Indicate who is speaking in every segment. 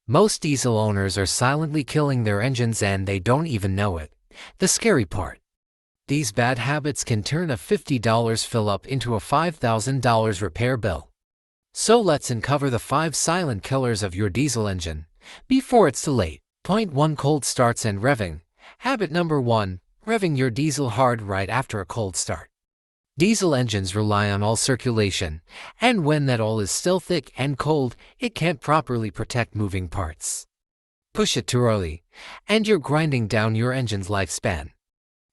Speaker 1: Most diesel owners are silently killing their engines and they don't even know it. The scary part. These bad habits can turn a $50 fill-up into a $5,000 repair bill. So let's uncover the 5 silent killers of your diesel engine before it's too late. Point 1. Cold starts and revving. Habit number 1. Revving your diesel hard right after a cold start. Diesel engines rely on oil circulation, and when that oil is still thick and cold, it can't properly protect moving parts. Push it too early, and you're grinding down your engine's lifespan.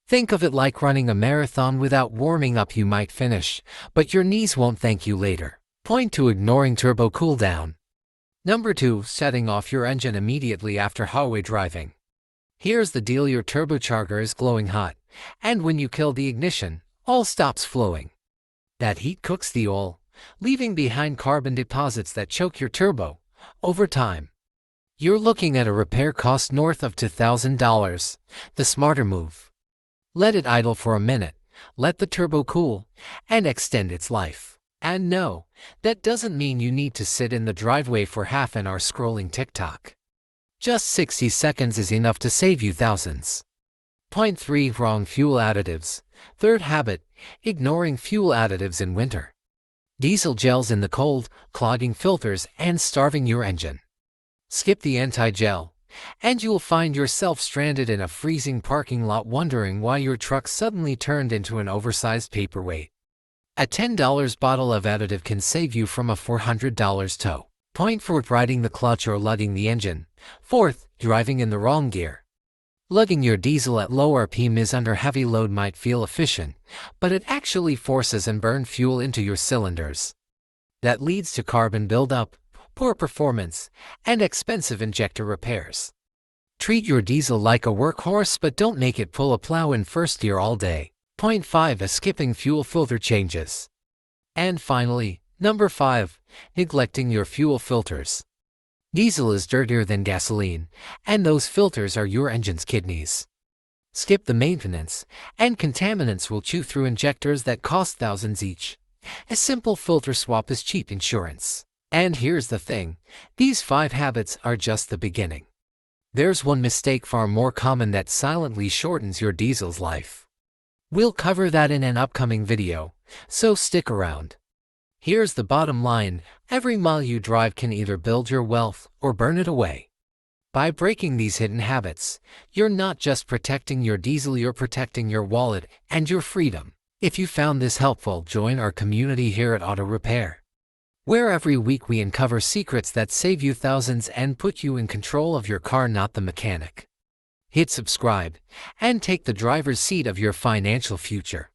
Speaker 1: Think of it like running a marathon without warming up. You might finish, but your knees won't thank you later. Point 2. Ignoring turbo cooldown. Number 2. Setting off your engine immediately after highway driving. Here's the deal: your turbocharger is glowing hot, and when you kill the ignition, oil stops flowing. That heat cooks the oil, leaving behind carbon deposits that choke your turbo. Over time, you're looking at a repair cost north of $2,000. The smarter move: let it idle for a minute, let the turbo cool, and extend its life. And no, that doesn't mean you need to sit in the driveway for half an hour scrolling TikTok. Just 60 seconds is enough to save you thousands. Point 3. Wrong fuel additives. Third habit: ignoring fuel additives in winter. Diesel gels in the cold, clogging filters and starving your engine. Skip the anti-gel, and you'll find yourself stranded in a freezing parking lot wondering why your truck suddenly turned into an oversized paperweight. A $10 bottle of additive can save you from a $400 tow. Point 4. Riding the clutch or lugging the engine. Fourth, driving in the wrong gear. Lugging your diesel at low RPM under heavy load might feel efficient, but it actually forces and burns fuel into your cylinders. That leads to carbon buildup, poor performance, and expensive injector repairs. Treat your diesel like a workhorse, but don't make it pull a plow in first gear all day. Point 5. Skipping fuel filter changes. And finally, number 5. Neglecting your fuel filters. Diesel is dirtier than gasoline, and those filters are your engine's kidneys. Skip the maintenance, and contaminants will chew through injectors that cost thousands each. A simple filter swap is cheap insurance. And here's the thing: these 5 habits are just the beginning. There's one mistake far more common that silently shortens your diesel's life. We'll cover that in an upcoming video, so stick around. Here's the bottom line: every mile you drive can either build your wealth or burn it away. By breaking these hidden habits, you're not just protecting your diesel, you're protecting your wallet and your freedom. If you found this helpful, join our community here at Auto Repair, where every week we uncover secrets that save you thousands and put you in control of your car, not the mechanic. Hit subscribe and take the driver's seat of your financial future.